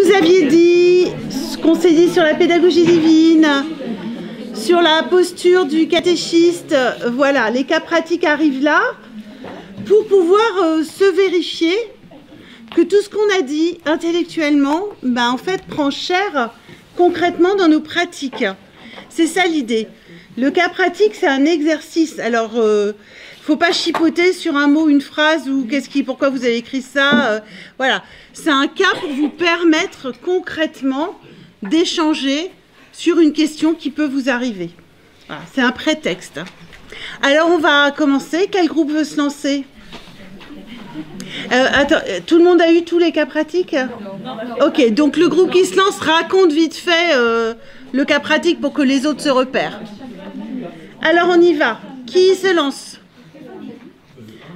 Vous aviez dit ce qu'on s'est dit sur la pédagogie divine, sur la posture du catéchiste. Voilà, les cas pratiques arrivent là pour pouvoir se vérifier que tout ce qu'on a dit intellectuellement, en fait, prend chair concrètement dans nos pratiques. C'est ça l'idée. Le cas pratique, c'est un exercice. Alors, faut pas chipoter sur un mot, une phrase ou pourquoi vous avez écrit ça. Voilà, c'est un cas pour vous permettre concrètement d'échanger sur une question qui peut vous arriver. Voilà, c'est un prétexte. Alors, on va commencer. Quel groupe veut se lancer? Attends, tout le monde a eu tous les cas pratiques? Ok, donc le groupe qui se lance raconte vite fait le cas pratique pour que les autres se repèrent. Alors on y va. Qui se lance?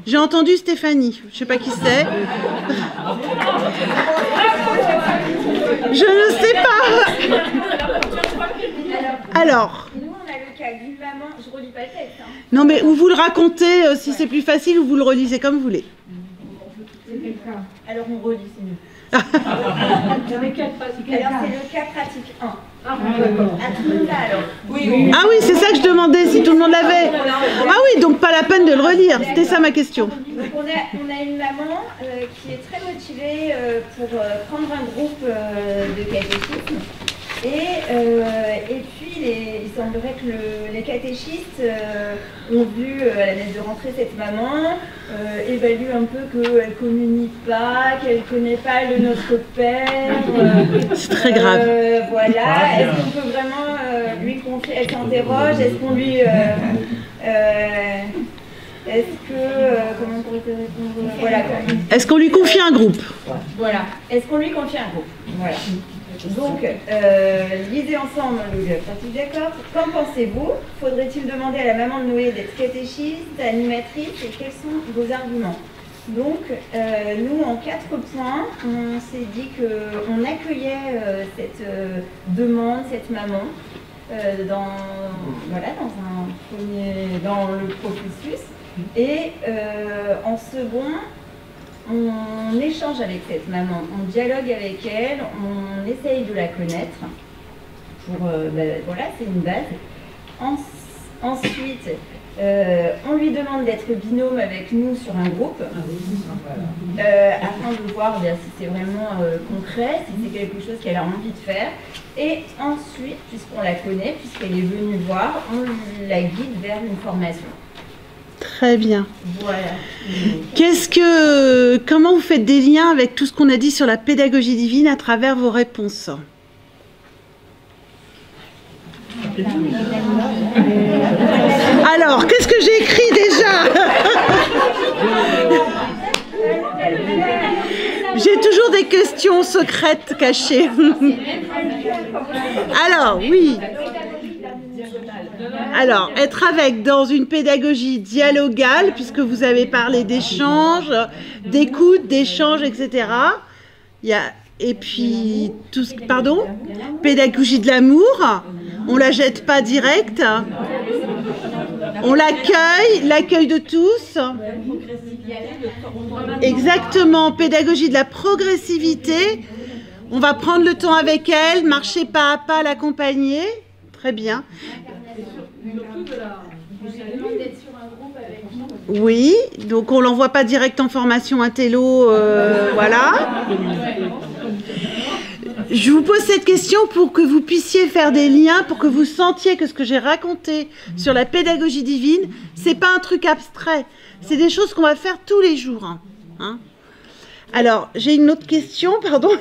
J'ai entendu Stéphanie. Je ne sais pas qui c'est. Je ne sais pas. Alors. Nous, on a le cas d'une maman. Je relis pas le texte. Hein. Non, mais ou vous le racontez si c'est plus facile, ou vous le relisez comme vous voulez. Alors on relit, c'est mieux. Alors c'est le cas pratique 1. Ah, tout le monde là alors. Oui. Ah oui, c'est ça que je demandais, si tout le monde l'avait. Ah oui, donc pas la peine de le relire. C'était ça ma question. Donc on a une maman qui est très motivée pour prendre un groupe de catéchisme. Et puis, il semblerait que les catéchistes ont vu à la messe de rentrée cette maman, évaluent un peu qu'elle ne communie pas, qu'elle ne connaît pas le Notre Père. C'est très grave. Voilà, est-ce qu'on peut vraiment lui confier, elle s'interroge, est-ce qu'on lui... comment on pourrait te répondre? Voilà. Est-ce qu'on lui confie un groupe? Voilà. Est-ce qu'on lui confie un groupe? Voilà. Donc, lisez ensemble le pratique d'accord. Qu'en pensez-vous? Faudrait-il demander à la maman de Noé d'être catéchiste, animatrice, et quels sont vos arguments? Donc, nous, en 4 points, on s'est dit qu'on accueillait cette demande, cette maman, dans le processus. Et en second, on échange avec cette maman, on dialogue avec elle, on essaye de la connaître. Voilà, c'est une base. Ensuite, on lui demande d'être binôme avec nous sur un groupe, afin de voir si c'est vraiment concret, si c'est quelque chose qu'elle a envie de faire. Et ensuite, puisqu'on la connaît, puisqu'elle est venue voir, on la guide vers une formation. Très bien. Voilà. Comment vous faites des liens avec tout ce qu'on a dit sur la pédagogie divine à travers vos réponses? Alors, qu'est-ce que j'ai écrit déjà? J'ai toujours des questions secrètes cachées. Alors, oui. Alors, être avec dans une pédagogie dialogale, puisque vous avez parlé d'échange, d'écoute, d'échange, etc. Et puis, pédagogie de l'amour, on la jette pas direct, on l'accueil de tous. Exactement, pédagogie de la progressivité, on va prendre le temps avec elle, marcher pas à pas, l'accompagner. Très bien. Oui, donc on l'envoie pas direct en formation intello, voilà. Je vous pose cette question pour que vous puissiez faire des liens, pour que vous sentiez que ce que j'ai raconté sur la pédagogie divine, c'est pas un truc abstrait, c'est des choses qu'on va faire tous les jours. Hein. Alors, j'ai une autre question, pardon.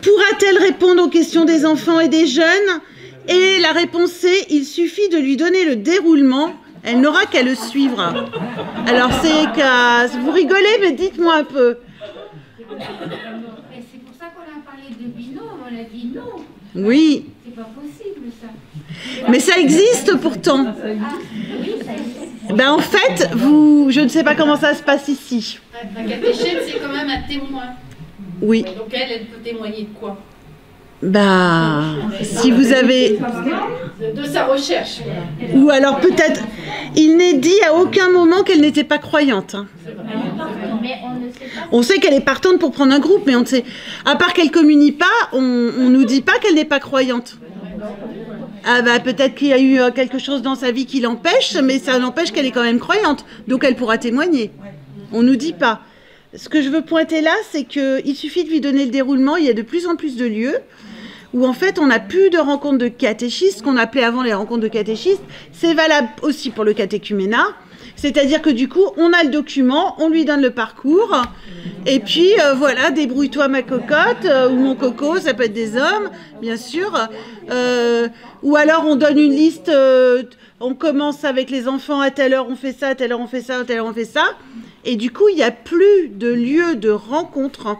Pourra-t-elle répondre aux questions des enfants et des jeunes? Et la réponse est, il suffit de lui donner le déroulement, elle n'aura qu'à le suivre. Alors vous rigolez, mais dites-moi un peu. C'est pour ça qu'on a parlé de binôme, on a dit non. Oui. C'est pas possible ça. Mais ça existe pourtant. En fait, je ne sais pas comment ça se passe ici. La catéchète, c'est quand même un témoin. Oui. Donc elle peut témoigner de quoi? Bah, si vous avez... De sa recherche. Ou alors peut-être, il n'est dit à aucun moment qu'elle n'était pas croyante. Hein. Mais on ne sait pas. On sait qu'elle est partante pour prendre un groupe, mais on ne sait... À part qu'elle ne communie pas, on ne nous dit pas qu'elle n'est pas croyante. Ah bah peut-être qu'il y a eu quelque chose dans sa vie qui l'empêche, mais ça n'empêche qu'elle est quand même croyante. Donc elle pourra témoigner. On ne nous dit pas. Ce que je veux pointer là, c'est qu'il suffit de lui donner le déroulement. Il y a de plus en plus de lieux où en fait on n'a plus de rencontres de catéchistes, qu'on appelait avant les rencontres de catéchistes. C'est valable aussi pour le catéchuménat. C'est-à-dire que du coup, on a le document, on lui donne le parcours, et puis voilà, débrouille-toi ma cocotte, ou mon coco, ça peut être des hommes, bien sûr. Ou alors on donne une liste, on commence avec les enfants, à telle heure on fait ça, à telle heure on fait ça, à telle heure on fait ça. Et du coup, il n'y a plus de lieu de rencontre.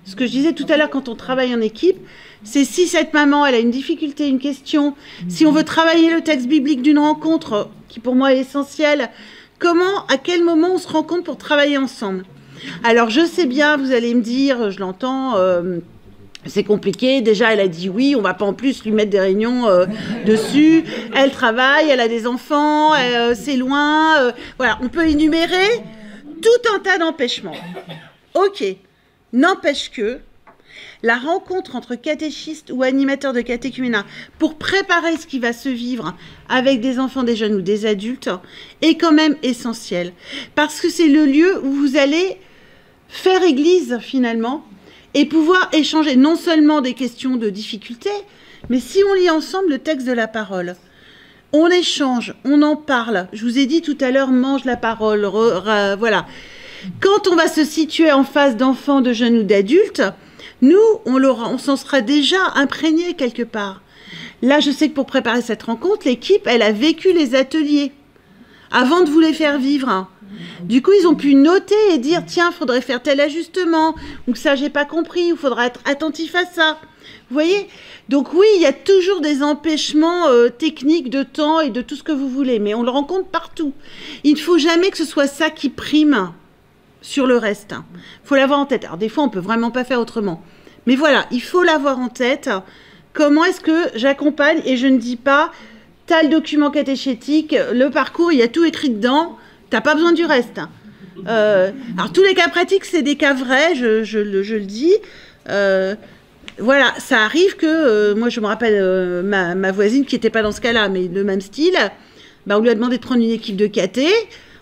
Ce que je disais tout à l'heure quand on travaille en équipe, c'est si cette maman, elle a une difficulté, une question, si on veut travailler le texte biblique d'une rencontre, qui pour moi est essentielle, comment, à quel moment on se rencontre pour travailler ensemble? Alors, je sais bien, vous allez me dire, je l'entends, c'est compliqué. Déjà, elle a dit oui, on va pas en plus lui mettre des réunions dessus. Elle travaille, elle a des enfants, c'est loin. Voilà, on peut énumérer tout un tas d'empêchements. Ok, n'empêche que la rencontre entre catéchistes ou animateurs de catéchuménat pour préparer ce qui va se vivre avec des enfants, des jeunes ou des adultes est quand même essentielle. Parce que c'est le lieu où vous allez faire église finalement et pouvoir échanger non seulement des questions de difficulté, mais si on lit ensemble le texte de la parole, on échange, on en parle. Je vous ai dit tout à l'heure, mange la parole, voilà. Quand on va se situer en face d'enfants, de jeunes ou d'adultes, nous, on s'en sera déjà imprégné quelque part. Là, je sais que pour préparer cette rencontre, l'équipe, elle a vécu les ateliers avant de vous les faire vivre. Du coup, ils ont pu noter et dire, tiens, il faudrait faire tel ajustement, ou que ça, j'ai pas compris, ou il faudra être attentif à ça. Vous voyez? Donc oui, il y a toujours des empêchements techniques de temps et de tout ce que vous voulez, mais on le rencontre partout. Il ne faut jamais que ce soit ça qui prime sur le reste. Il faut l'avoir en tête. Alors des fois, on ne peut vraiment pas faire autrement. Mais voilà, il faut l'avoir en tête. Comment est-ce que j'accompagne et je ne dis pas, tu as le document catéchétique, le parcours, il y a tout écrit dedans, tu n'as pas besoin du reste. Alors tous les cas pratiques, c'est des cas vrais, je le dis. Voilà, ça arrive que, moi je me rappelle ma voisine qui n'était pas dans ce cas-là, mais le même style, bah, on lui a demandé de prendre une équipe de caté,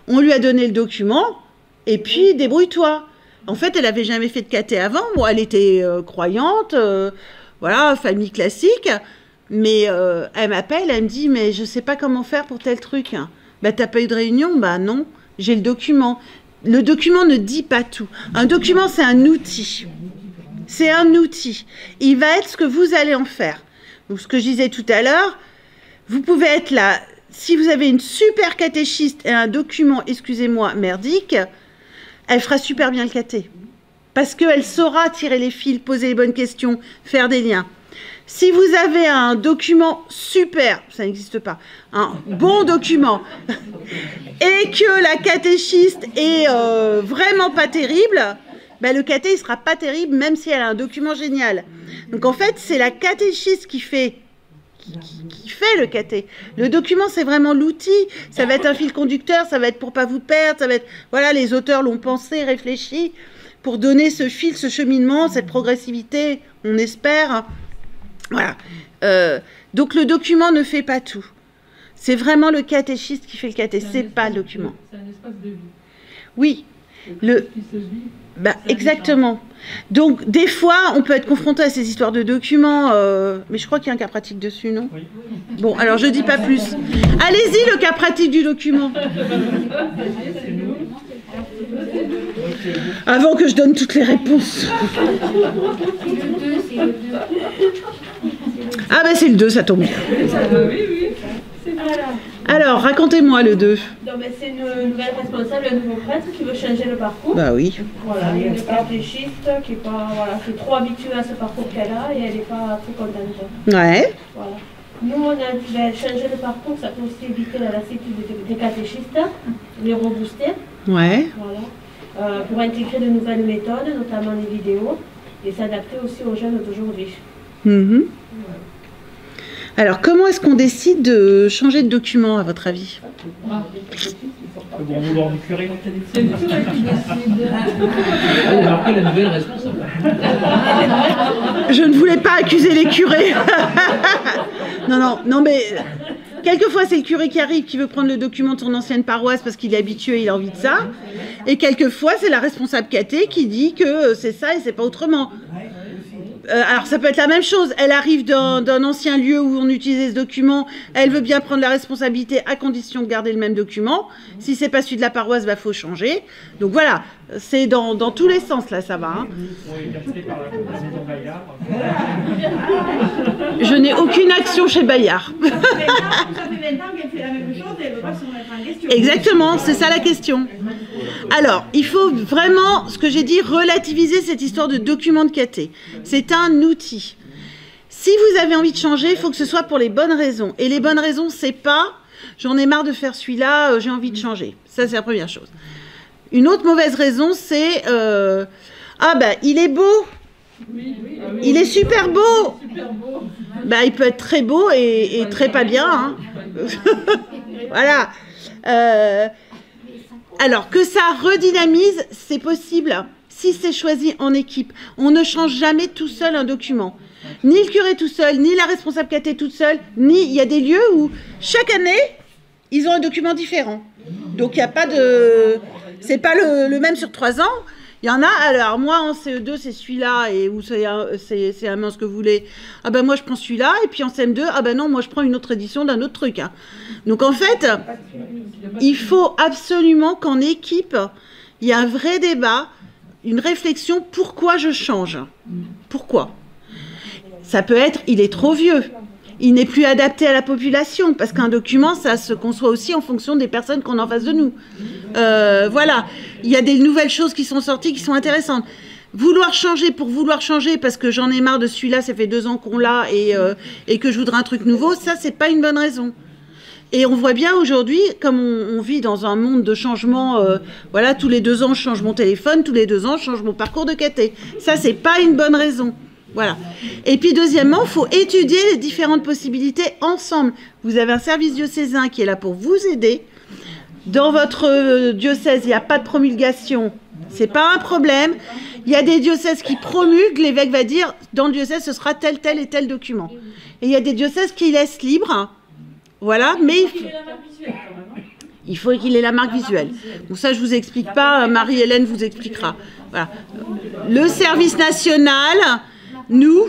on lui a donné le document, et puis débrouille-toi. En fait, elle n'avait jamais fait de caté avant, bon, elle était croyante, voilà, famille classique, mais elle m'appelle, elle me dit, mais je ne sais pas comment faire pour tel truc. Bah, t'as pas eu de réunion? Bah non, j'ai le document. Le document ne dit pas tout. Un document, c'est un outil. C'est un outil. Il va être ce que vous allez en faire. Donc, ce que je disais tout à l'heure, vous pouvez être là, si vous avez une super catéchiste et un document, excusez-moi, merdique, elle fera super bien le caté. Parce qu'elle saura tirer les fils, poser les bonnes questions, faire des liens. Si vous avez un document super, ça n'existe pas, un bon document, et que la catéchiste est vraiment pas terrible, ben le caté, il sera pas terrible, même si elle a un document génial. Donc en fait, c'est la catéchiste qui fait le caté. Le document, c'est vraiment l'outil. Ça va être un fil conducteur, ça va être pour pas vous perdre, ça va être, voilà, les auteurs l'ont pensé, réfléchi, pour donner ce fil, ce cheminement, cette progressivité, on espère. Voilà. Donc le document ne fait pas tout. C'est vraiment le catéchiste qui fait le caté, c'est pas le document. C'est un espace de vie. Oui. Qui se vit. Bah, exactement. Donc, des fois, on peut être confronté à ces histoires de documents, mais je crois qu'il y a un cas pratique dessus, non? Oui. Bon, alors je dis pas plus. Allez-y, le cas pratique du document. Avant que je donne toutes les réponses. Ah ben c'est le 2, ça tombe bien. Oui. Alors, racontez-moi le 2. c'est une nouvelle responsable, un nouveau prêtre qui veut changer le parcours. Bah oui. Voilà, il y a une catéchiste qui est trop habituée à ce parcours qu'elle a et elle n'est pas très contente. Ouais. Voilà. Nous, on a dit, changer le parcours, ça peut aussi éviter la lassitude des catéchistes, les rebooster. Ouais. Voilà. Pour intégrer de nouvelles méthodes, notamment les vidéos, et s'adapter aussi aux jeunes d'aujourd'hui. Mhm. Alors, comment est-ce qu'on décide de changer de document, à votre avis? Le bon vouloir du curé. C'est le curé qui décide. Ah, il a appris la nouvelle responsable. Je ne voulais pas accuser les curés. Non, mais quelquefois c'est le curé qui arrive, qui veut prendre le document de son ancienne paroisse parce qu'il est habitué, il a envie de ça. Et quelquefois c'est la responsable cathé qui dit que c'est ça et c'est pas autrement. Alors ça peut être la même chose, elle arrive d'un ancien lieu où on utilisait ce document, elle veut bien prendre la responsabilité à condition de garder le même document. Si c'est pas celui de la paroisse, bah faut changer. Donc voilà, c'est dans tous les sens là, ça va. Hein. Je n'ai aucune action chez Bayard. Ça fait 20 ans qu'elle fait la même chose et elle ne veut pas se remettre en question. Exactement, c'est ça la question. Alors, il faut vraiment, ce que j'ai dit, relativiser cette histoire de document de caté. C'est un outil. Si vous avez envie de changer, il faut que ce soit pour les bonnes raisons. Et les bonnes raisons, c'est pas « j'en ai marre de faire celui-là, j'ai envie de changer ». Ça, c'est la première chose. Une autre mauvaise raison, c'est « ah ben, il est beau, il est super beau ». Ben, il peut être très beau et très pas bien. Hein. Voilà. Alors, que ça redynamise, c'est possible si c'est choisi en équipe. On ne change jamais tout seul un document. Ni le curé tout seul, ni la responsable caté toute seule, ni... Il y a des lieux où, chaque année, ils ont un document différent. Donc, il n'y a pas de... C'est pas le même sur 3 ans. Il y en a, alors moi en CE2 c'est celui-là, et où c'est un main ce que vous voulez, ah ben moi je prends celui-là, et puis en CM2, ah ben non, moi je prends une autre édition d'un autre truc. Hein. Donc en fait, il faut absolument qu'en équipe, il y ait un vrai débat, une réflexion, pourquoi je change? Pourquoi? Ça peut être, il est trop vieux. Il n'est plus adapté à la population, parce qu'un document, ça se conçoit aussi en fonction des personnes qu'on a en face de nous. Voilà, il y a des nouvelles choses qui sont sorties qui sont intéressantes. Vouloir changer pour vouloir changer, parce que j'en ai marre de celui-là, ça fait 2 ans qu'on l'a, et que je voudrais un truc nouveau, ça, c'est pas une bonne raison. Et on voit bien aujourd'hui, comme on vit dans un monde de changement, voilà, tous les 2 ans, je change mon téléphone, tous les 2 ans, je change mon parcours de caté. Ça, c'est pas une bonne raison. Voilà. Et puis deuxièmement, il faut étudier les différentes possibilités ensemble. Vous avez un service diocésain qui est là pour vous aider. Dans votre diocèse, il n'y a pas de promulgation. C'est pas un problème. Il y a des diocèses qui promulguent. L'évêque va dire, dans le diocèse, ce sera tel, tel et tel document. Et il y a des diocèses qui laissent libre. Voilà, mais il faut qu'il ait la marque visuelle. Bon, ça, je ne vous explique pas. Marie-Hélène vous expliquera. Voilà. Le service national... Nous,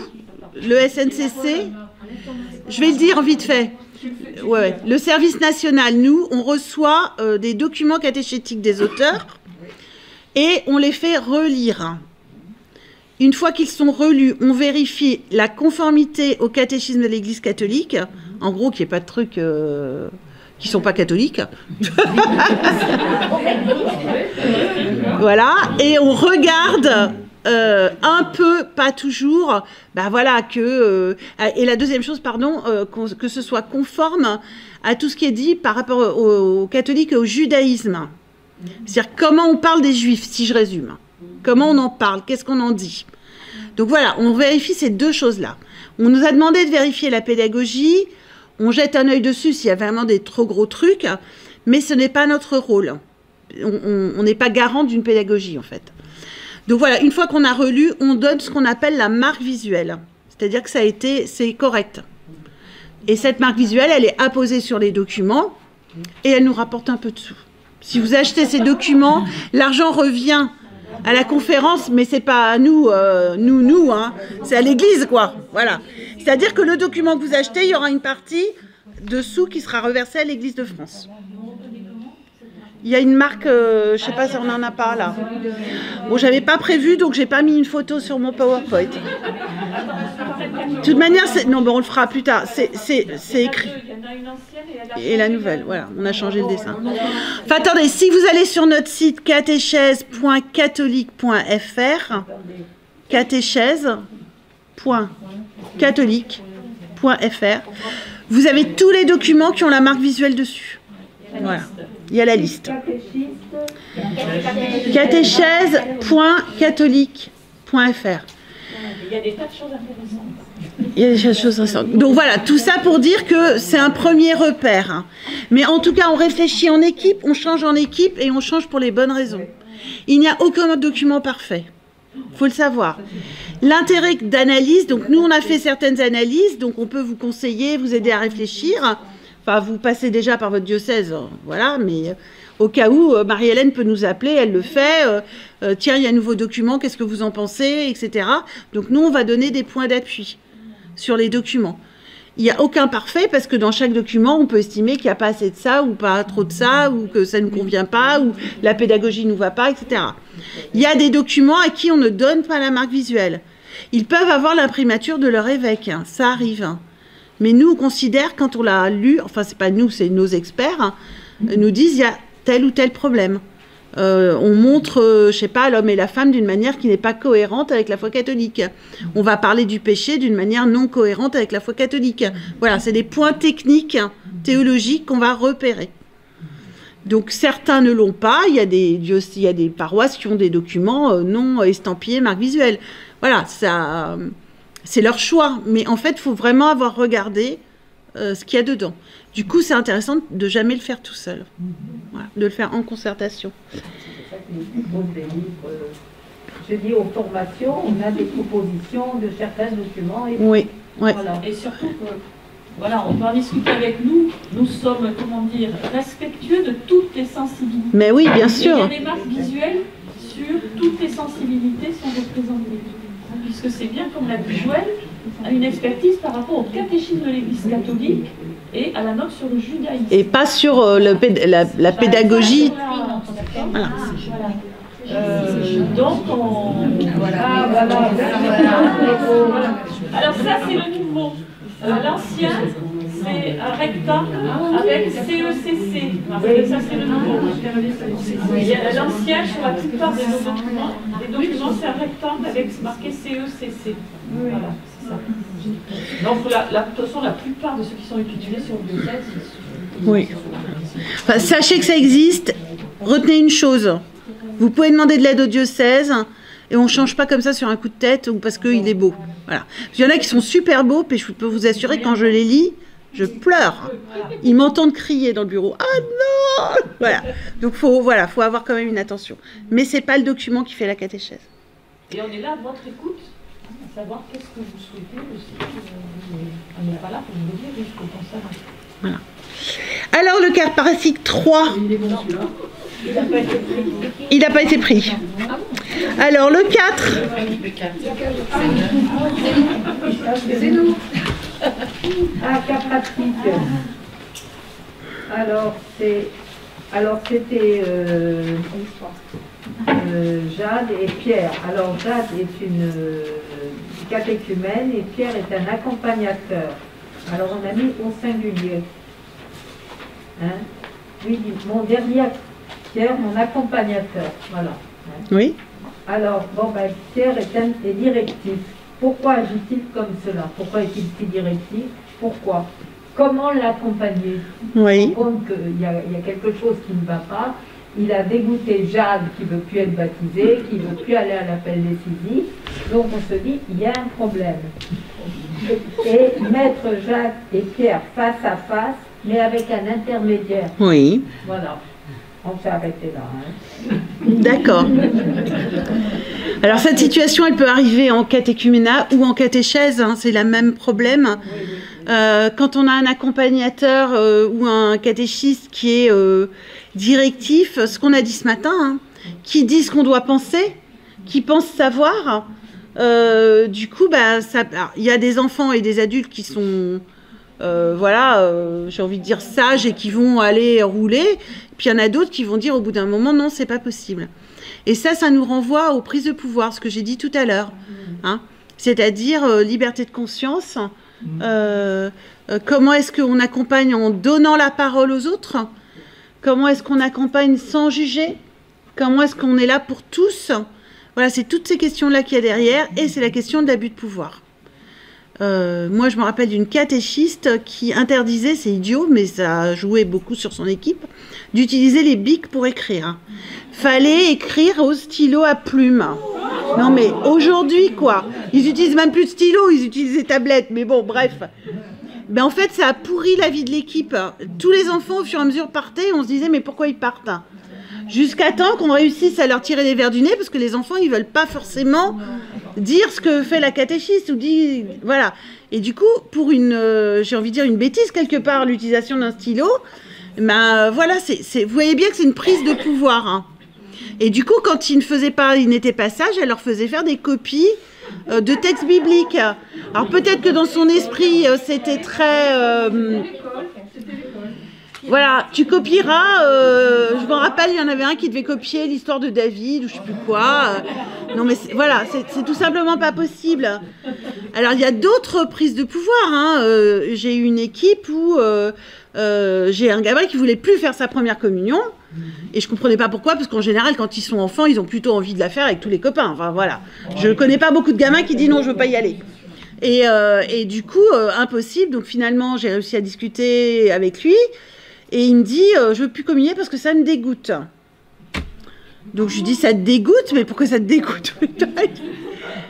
le SNCC, je vais le dire vite fait, ouais. Le service national, nous, on reçoit des documents catéchétiques des auteurs et on les fait relire. Une fois qu'ils sont relus, on vérifie la conformité au catéchisme de l'Église catholique, en gros qu'il n'y ait pas de trucs qui ne sont pas catholiques. Voilà, et on regarde... un peu, pas toujours, bah voilà, et la deuxième chose, pardon, que ce soit conforme à tout ce qui est dit par rapport aux catholiques et au judaïsme. C'est-à-dire comment on parle des juifs, si je résume. Comment on en parle, qu'est-ce qu'on en dit. Donc voilà, on vérifie ces 2 choses-là. On nous a demandé de vérifier la pédagogie, on jette un œil dessus s'il y a vraiment des trop gros trucs, mais ce n'est pas notre rôle. On n'est pas garant d'une pédagogie, en fait. Donc voilà, une fois qu'on a relu, on donne ce qu'on appelle la marque visuelle. C'est-à-dire que c'est correct. Et cette marque visuelle, elle est apposée sur les documents et elle nous rapporte un peu de sous. Si vous achetez ces documents, l'argent revient à la conférence, mais c'est pas à nous, hein. C'est à l'église, quoi. Voilà. C'est-à-dire que le document que vous achetez, il y aura une partie de sous qui sera reversée à l'église de France. Il y a une marque, je sais pas si on en a pas là. Bon, j'avais pas prévu, donc j'ai pas mis une photo sur mon PowerPoint. De toute manière, non, ben on le fera plus tard. C'est écrit. Et la nouvelle, voilà, on a changé le dessin. Enfin, attendez, si vous allez sur notre site catéchèse.catholique.fr, catéchèse.catholique.fr, vous avez tous les documents qui ont la marque visuelle dessus. Voilà. Il y a la liste. Catéchèse.catholique.fr. Il y a des tas de choses intéressantes. Il y a des choses récentes. Donc voilà, tout ça pour dire que c'est un premier repère. Hein. Mais en tout cas, on réfléchit en équipe, on change en équipe et on change pour les bonnes raisons. Il n'y a aucun document parfait. Il faut le savoir. L'intérêt d'analyse, donc nous on a fait certaines analyses, donc on peut vous conseiller, vous aider à réfléchir. Enfin, vous passez déjà par votre diocèse, voilà, mais au cas où, Marie-Hélène peut nous appeler, elle le fait. Tiens, il y a un nouveau document, qu'est-ce que vous en pensez, etc. Donc nous, on va donner des points d'appui sur les documents. Il n'y a aucun parfait parce que dans chaque document, on peut estimer qu'il n'y a pas assez de ça ou pas trop de ça ou que ça ne nous convient pas ou la pédagogie ne nous va pas, etc. Il y a des documents à qui on ne donne pas la marque visuelle. Ils peuvent avoir l'imprimature de leur évêque, hein, ça arrive. Hein. Mais nous, on considère, quand on l'a lu, enfin, c'est pas nous, c'est nos experts, hein, nous disent il y a tel ou tel problème. On montre, je sais pas, l'homme et la femme d'une manière qui n'est pas cohérente avec la foi catholique. On va parler du péché d'une manière non cohérente avec la foi catholique. Voilà, c'est des points techniques, hein, théologiques qu'on va repérer. Donc certains ne l'ont pas, il y a des paroisses qui ont des documents non estampillés, marque visuelle. Voilà, ça, c'est leur choix. Mais en fait, il faut vraiment avoir regardé ce qu'il y a dedans. Du coup, c'est intéressant de jamais le faire tout seul. Voilà, de le faire en concertation. C'est pour ça que les propos des livres, je dis aux formations, on a des propositions de certains documents. Et oui, ouais. Voilà. Et surtout que, voilà, on peut en discuter avec nous. Nous sommes, comment dire, respectueux de toutes les sensibilités. Mais oui, bien sûr. Et il y a des marques visuelles sur toutes les sensibilités sont représentées. Puisque c'est bien, comme l'a dit Joël, une expertise par rapport au catéchisme de l'Église catholique et à la note sur le judaïsme. Et pas sur la pédagogie. Voilà. Donc, voilà. Alors ça, c'est le nouveau. L'ancien, c'est un rectangle avec CECC. Ça, c'est le nouveau. L'ancien, sur la plupart de nos documents, les documents, c'est un rectangle avec marqué CECC. Voilà, c'est ça. Donc, de toute façon, la plupart de ceux qui sont utilisés sur le diocèse, oui. Enfin, sachez que ça existe. Retenez une chose. Vous pouvez demander de l'aide au diocèse et on ne change pas comme ça sur un coup de tête ou parce qu'il est beau. Voilà. Il y en a qui sont super beaux, puis je peux vous assurer, quand je les lis, je pleure. Ils m'entendent crier dans le bureau. Ah non! Voilà. Donc, faut avoir quand même une attention. Mais ce n'est pas le document qui fait la catéchèse. Et on est là à votre écoute, à savoir qu'est-ce que vous souhaitez aussi. On n'est pas là pour vous dire, il faut penser à ça. Voilà. Alors, le cas pratique 3. Il n'a pas été pris. Alors, le 4. C'est nous. Ah, cas pratique. Alors, c'était Jade et Pierre. Alors, Jade est une catéchumène et Pierre est un accompagnateur. Alors, on a mis au singulier. Hein? Oui, mon dernier Pierre, mon accompagnateur. Voilà. Hein? Oui. Alors, bon, ben, Pierre est directif. Pourquoi agit-il comme cela? Pourquoi est-il si directif? Pourquoi? Comment l'accompagner? Oui. On compte qu'il y a quelque chose qui ne va pas. Il a dégoûté Jade qui ne veut plus être baptisée, qui ne veut plus aller à l'appel décisif. Donc on se dit, il y a un problème. Et mettre Jade et Pierre face à face, mais avec un intermédiaire. Oui. Voilà. On s'est arrêté là. Hein. D'accord. Alors cette situation, elle peut arriver en catéchuménat ou en catéchèse, hein, c'est le même problème. Quand on a un accompagnateur ou un catéchiste qui est directif, ce qu'on a dit ce matin, hein, qui dit ce qu'on doit penser, qui pense savoir, du coup, bah, il y a des enfants et des adultes qui sont... j'ai envie de dire sages et qui vont aller rouler. Puis il y en a d'autres qui vont dire au bout d'un moment, non, c'est pas possible. Et ça nous renvoie aux prises de pouvoir, ce que j'ai dit tout à l'heure. Hein, c'est-à-dire liberté de conscience. Comment est-ce qu'on accompagne en donnant la parole aux autres? Comment est-ce qu'on accompagne sans juger? Comment est-ce qu'on est là pour tous? Voilà, c'est toutes ces questions-là qu'il y a derrière. Et c'est la question de l'abus de pouvoir. Moi, je me rappelle d'une catéchiste qui interdisait, c'est idiot, mais ça a joué beaucoup sur son équipe, d'utiliser les bics pour écrire. Fallait écrire au stylo à plume. Non, mais aujourd'hui, quoi. Ils utilisent même plus de stylo, ils utilisent des tablettes. Mais bon, bref. Ben, en fait, ça a pourri la vie de l'équipe. Tous les enfants, au fur et à mesure, partaient. On se disait, mais pourquoi ils partent? Jusqu'à temps qu'on réussisse à leur tirer les verres du nez, parce que les enfants, ils veulent pas forcément dire ce que fait la catéchiste ou dit, voilà. Et du coup, pour une, j'ai envie de dire une bêtise quelque part, l'utilisation d'un stylo, ben voilà, vous voyez bien que c'est une prise de pouvoir. Hein. Et du coup, quand ils n'étaient pas sages, elle leur faisait faire des copies de textes bibliques. Alors peut-être que dans son esprit, c'était très... voilà, tu copieras, je me rappelle, il y en avait un qui devait copier l'histoire de David, ou je sais plus quoi. Non mais voilà, c'est tout simplement pas possible. Alors il y a d'autres prises de pouvoir. Hein. J'ai eu une équipe où j'ai un gamin qui voulait plus faire sa première communion. Et je comprenais pas pourquoi, parce qu'en général, quand ils sont enfants, ils ont plutôt envie de la faire avec tous les copains. Enfin voilà, je connais pas beaucoup de gamins qui disent non, je veux pas y aller. Et du coup, impossible. Donc finalement, j'ai réussi à discuter avec lui. Et il me dit, je veux plus communier parce que ça me dégoûte. Donc je lui dis, ça te dégoûte? Mais pourquoi ça te dégoûte?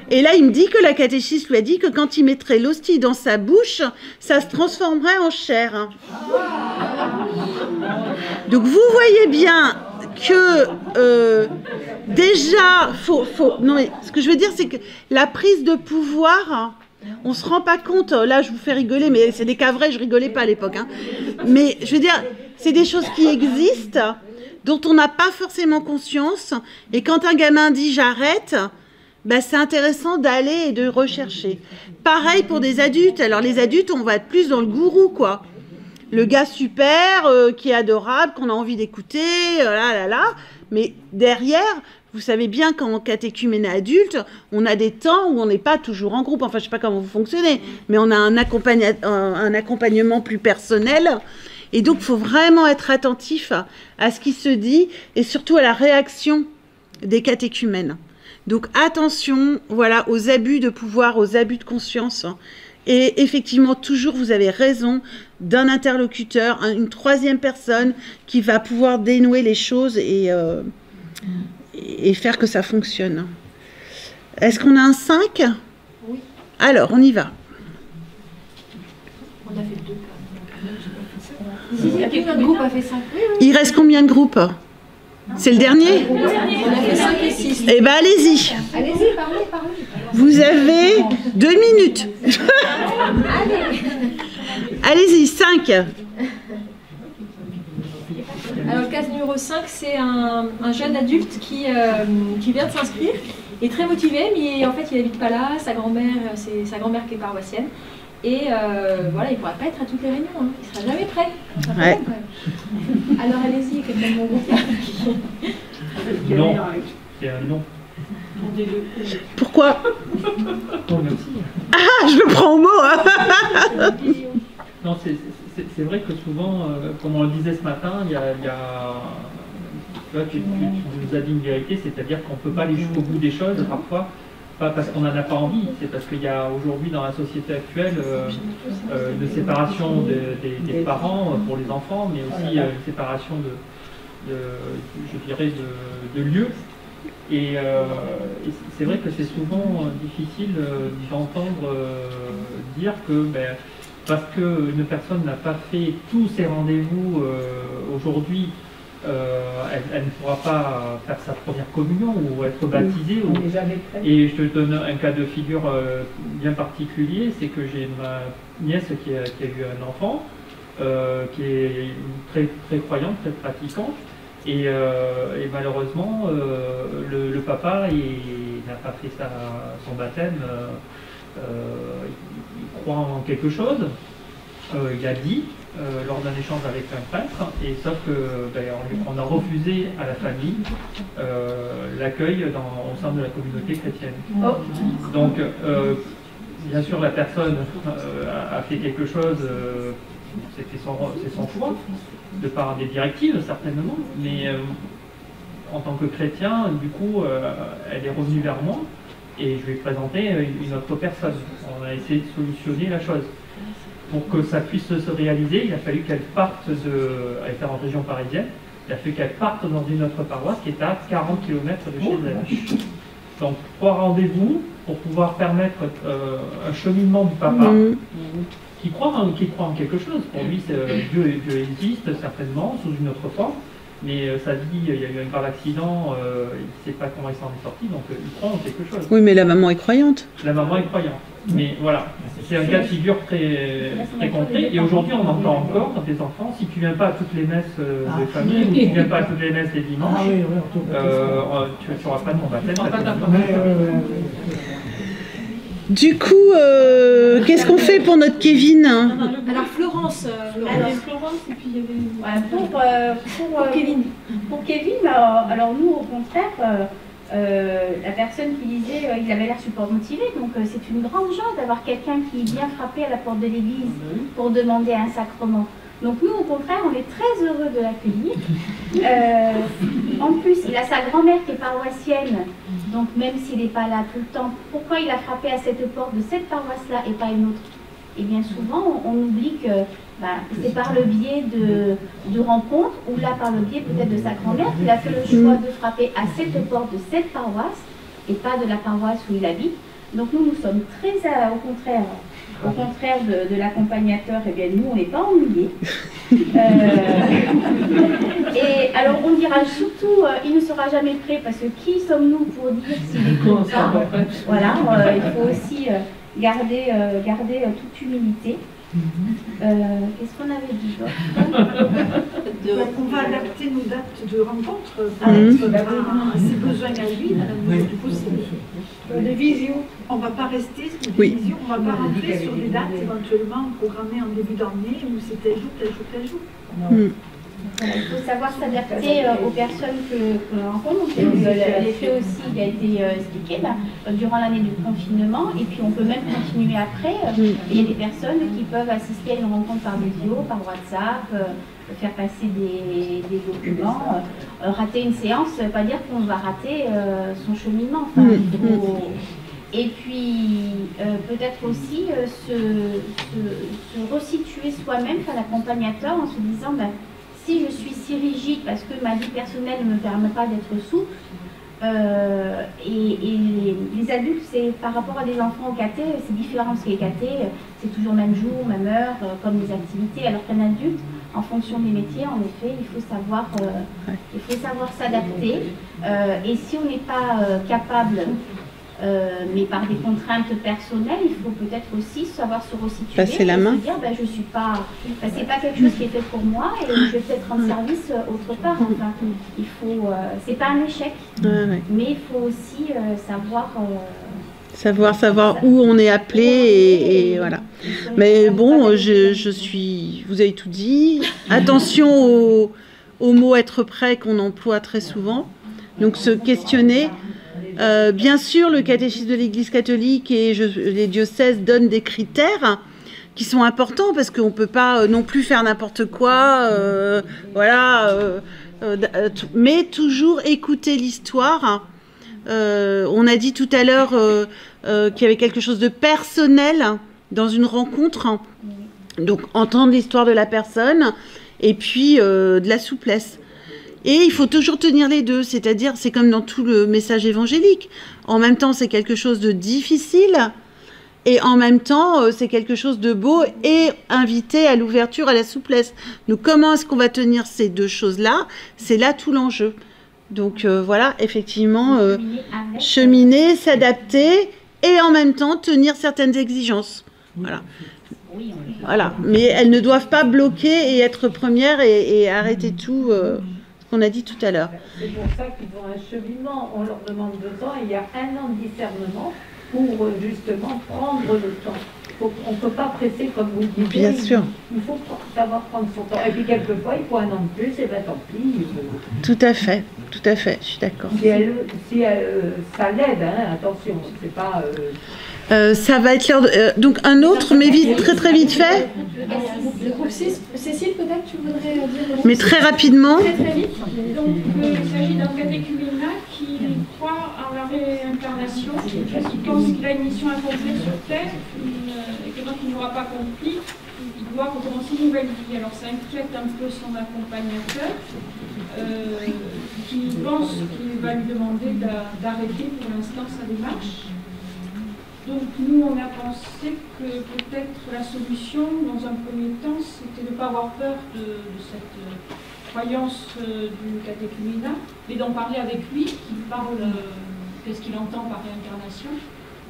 Et là, il me dit que la catéchiste lui a dit que quand il mettrait l'hostie dans sa bouche, ça se transformerait en chair. Donc vous voyez bien que déjà, non mais ce que je veux dire, c'est que la prise de pouvoir, on se rend pas compte. Là, je vous fais rigoler, mais c'est des cas vrais, je rigolais pas à l'époque. Hein. Mais je veux dire, c'est des choses qui existent, dont on n'a pas forcément conscience. Et quand un gamin dit j'arrête, ben, c'est intéressant d'aller et de rechercher. Pareil pour des adultes. Alors les adultes, on va être plus dans le gourou, quoi. Le gars super, qui est adorable, qu'on a envie d'écouter, Mais derrière, vous savez bien qu'en catéchuménat adulte, on a des temps où on n'est pas toujours en groupe. Enfin, je ne sais pas comment vous fonctionnez, mais on a un accompagnement plus personnel. Et donc, il faut vraiment être attentif à ce qui se dit et surtout à la réaction des catéchumènes. Donc, attention, voilà, aux abus de pouvoir, aux abus de conscience. Et effectivement, toujours, vous avez raison, d'un interlocuteur, une troisième personne qui va pouvoir dénouer les choses et faire que ça fonctionne. Est-ce qu'on a un 5? Oui. Alors, on y va. On a fait 2 cas. Le groupe a fait 5. Il reste combien de groupes? C'est le dernier? On a fait 5 et 6. Eh bien, allez-y. Allez-y, parlez. Vous avez 2 minutes. Allez-y, 5. Alors, le cas numéro 5, c'est un jeune adulte qui vient de s'inscrire. Il est très motivé, mais en fait, il n'habite pas là. Sa grand-mère, c'est sa grand-mère qui est paroissienne. Et voilà, il ne pourra pas être à toutes les réunions. Hein. Il ne sera jamais prêt. Ouais. Alors, allez-y, quelqu'un de mon groupe. Non, c'est un non. Pourquoi? Non, mais aussi. Ah, je le prends au mot. Hein. Non, c'est vrai que souvent, comme on le disait ce matin, tu nous as dit une vérité, c'est-à-dire qu'on ne peut pas aller jusqu'au bout des choses, parfois, pas parce qu'on n'en a pas envie, c'est parce qu'il y a aujourd'hui dans la société actuelle une séparation des parents pour les enfants, mais aussi une séparation je dirais, de lieux. Et c'est vrai que c'est souvent difficile d'entendre dire que parce qu'une personne n'a pas fait tous ses rendez-vous aujourd'hui, elle ne pourra pas faire sa première communion ou être baptisée. Et je te donne un cas de figure bien particulier, c'est que j'ai ma nièce qui a eu un enfant, qui est très, très croyante, très pratiquante. Et malheureusement, le papa, il n'a pas fait son baptême, il croit en quelque chose, il a dit lors d'un échange avec un prêtre, et sauf que on a refusé à la famille l'accueil au sein de la communauté chrétienne. Donc, bien sûr, la personne a fait quelque chose, c'est son choix, de par des directives certainement, mais en tant que chrétien, du coup, elle est revenue vers moi et je lui ai présenté une autre personne. On a essayé de solutionner la chose. Pour que ça puisse se réaliser, il a fallu qu'elle parte elle était en région parisienne, il a fallu qu'elle parte dans une autre paroisse qui est à 40 km de chez elle. Donc 3 rendez-vous pour pouvoir permettre un cheminement du papa qui croit en quelque chose. Pour lui, Dieu existe certainement sous une autre forme, mais sa vie, il y a eu un grave accident, il ne sait pas comment il s'en est sorti, donc il croit en quelque chose. Oui, mais la maman est croyante. La maman est croyante. Mais voilà, c'est un cas de figure très, très concret. Et aujourd'hui, on entend encore des enfants, si tu ne viens pas à toutes les messes de famille, ou si tu ne viens pas à toutes les messes les dimanches, tu n'auras pas de mon baptême. Du coup, qu'est-ce qu'on fait pour notre Kevin? Alors Florence, Florence, et puis il y avait... Voilà, pour Kevin. Pour Kevin, alors nous, au contraire, la personne qui disait il avait l'air super motivé, donc c'est une grande joie d'avoir quelqu'un qui vient frapper à la porte de l'église pour demander un sacrement. Donc nous, au contraire, on est très heureux de l'accueillir. En plus, il a sa grand-mère qui est paroissienne, donc même s'il n'est pas là tout le temps, pourquoi il a frappé à cette porte de cette paroisse-là et pas une autre? Et bien souvent, on oublie que c'est par le biais de rencontres, ou là par le biais peut-être de sa grand-mère, qu'il a fait le choix de frapper à cette porte de cette paroisse, et pas de la paroisse où il habite. Donc nous sommes très, au contraire de l'accompagnateur, et bien nous on n'est pas ennuyés. Et alors on dira surtout, il ne sera jamais prêt, parce que qui sommes-nous pour dire s'il est prêt ou pas? Voilà, il faut aussi garder toute humilité. Qu'est-ce qu'on avait dit d'autre? On va adapter nos dates de rencontre à ses besoins à lui. Du coup, c'est les visios. On ne va pas rester sur des visios, on ne va pas rentrer sur des dates éventuellement programmées en début d'année où c'est tel jour, tel jour, tel jour. Voilà, il faut savoir s'adapter aux personnes que l'on rencontre. L'effet aussi, il a été expliqué durant l'année du confinement, et puis on peut même continuer après. Il y a des personnes qui peuvent assister à une rencontre par visio, par WhatsApp, faire passer des documents. Rater une séance, ça ne veut pas dire qu'on va rater son cheminement. Et puis, peut-être aussi se resituer soi-même, faire l'accompagnateur en se disant si je suis si rigide parce que ma vie personnelle ne me permet pas d'être souple, et les adultes, c'est par rapport à des enfants au caté, c'est différent, parce que les catés, c'est toujours même jour, même heure, comme les activités, alors qu'un adulte, en fonction des métiers, en effet, il faut savoir s'adapter, et si on n'est pas capable, mais par des contraintes personnelles, il faut peut-être aussi savoir se resituer, passer la main, se dire je suis pas, c'est pas quelque chose qui est fait pour moi et je vais peut-être rendre service autre part. Enfin, il faut, c'est pas un échec, mais il faut aussi savoir où on est appelé et voilà. Mais bon, vous avez tout dit. Attention au mot être prêt qu'on emploie très souvent. Donc se questionner. Bien sûr, le catéchisme de l'Église catholique et les diocèses donnent des critères qui sont importants parce qu'on ne peut pas non plus faire n'importe quoi. Mais toujours écouter l'histoire. On a dit tout à l'heure qu'il y avait quelque chose de personnel dans une rencontre. Donc, entendre l'histoire de la personne et puis de la souplesse. Et il faut toujours tenir les deux, c'est-à-dire, c'est comme dans tout le message évangélique. En même temps, c'est quelque chose de difficile, et en même temps, c'est quelque chose de beau et invité à l'ouverture, à la souplesse. Donc, comment est-ce qu'on va tenir ces deux choses-là? C'est là tout l'enjeu. Donc, voilà, effectivement, cheminer, s'adapter, et en même temps, tenir certaines exigences. Voilà. Voilà. Mais elles ne doivent pas bloquer et être premières et arrêter tout... qu'on a dit tout à l'heure. C'est pour ça qu'ils ont un cheminement, on leur demande 2 ans, et il y a 1 an de discernement pour justement prendre le temps. On ne peut pas presser comme vous le dites. Bien sûr. Il faut savoir prendre son temps. Et puis quelquefois, il faut 1 an de plus, et bien tant pis. Tout à fait, je suis d'accord. Si ça l'aide, attention, c'est pas... ça va être l'heure de... donc un autre, mais très vite fait. Le groupe 6, Cécile, peut-être tu voudrais dire... Mais très rapidement. Très vite. Donc il s'agit d'un catéchuménat qui croit en la réincarnation, qui pense qu'il a une mission accomplie sur Terre, et que donc il n'aura pas accompli, il doit recommencer une nouvelle vie. Alors ça inquiète un peu son accompagnateur. qui pense qu'il va lui demander d'arrêter pour l'instant sa démarche. Donc nous, on a pensé que peut-être la solution, dans un premier temps, c'était de ne pas avoir peur de cette croyance du catéchuménat, mais d'en parler avec lui, qu'il parle qu'est-ce qu'il entend par réincarnation,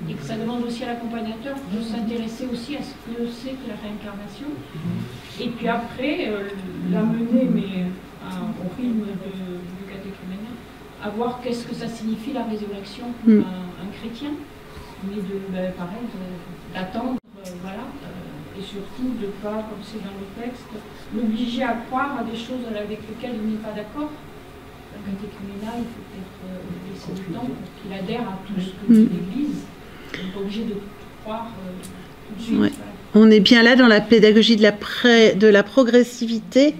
et que ça demande aussi à l'accompagnateur de s'intéresser aussi à ce que c'est que la réincarnation. Et puis après, l'amener, mais au rythme du catéchuménat, à voir qu'est-ce que ça signifie la résurrection pour un chrétien, mais pareil, d'attendre, voilà, et surtout de ne pas, comme c'est dans le texte, l'obliger à croire à des choses avec lesquelles il n'est pas d'accord. Le catéchuménat, il faut peut-être laisser du temps pour qu'il adhère à tout ce que dit l'Église. On n'est pas obligé de croire tout de suite. Ouais. Voilà. On est bien là dans la pédagogie de la progressivité.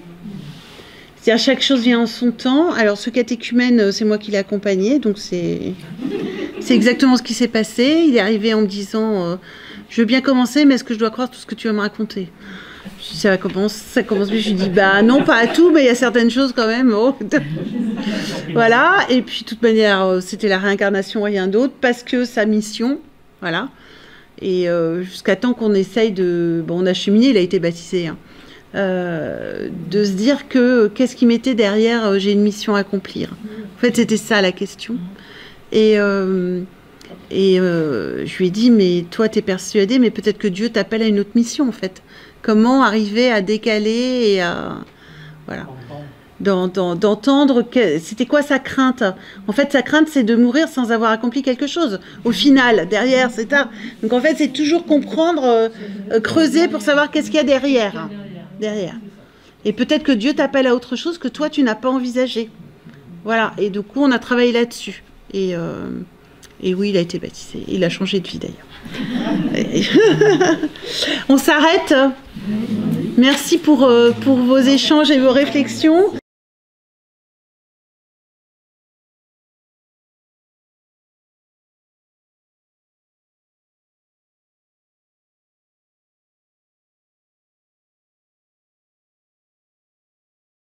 C'est-à-dire chaque chose vient en son temps. Alors ce catéchumène, c'est moi qui l'ai accompagné, donc c'est exactement ce qui s'est passé. Il est arrivé en me disant je veux bien commencer, mais est-ce que je dois croire tout ce que tu vas me raconter? Ça commence bien. Je lui dis bah non, pas à tout, mais il y a certaines choses quand même. Oh. Voilà. Et puis de toute manière, c'était la réincarnation, rien d'autre, parce que sa mission, voilà. Et jusqu'à temps qu'on essaye de, bon, on a cheminé, il a été baptisé. Hein. De se dire que qu'est-ce qui m'était derrière, j'ai une mission à accomplir. En fait, c'était ça la question. Et je lui ai dit, mais toi, t'es persuadé, mais peut-être que Dieu t'appelle à une autre mission, en fait. Comment arriver à décaler et à... Voilà. D'entendre c'était quoi sa crainte. En fait, sa crainte, c'est de mourir sans avoir accompli quelque chose. Au final, derrière, c'est ça. Donc, en fait, c'est toujours comprendre, creuser pour savoir qu'est-ce qu'il y a derrière. Et peut-être que Dieu t'appelle à autre chose que toi, tu n'as pas envisagé. Voilà. Et du coup, on a travaillé là-dessus. Et oui, il a été baptisé. Il a changé de vie, d'ailleurs. On s'arrête. Merci pour vos échanges et vos réflexions.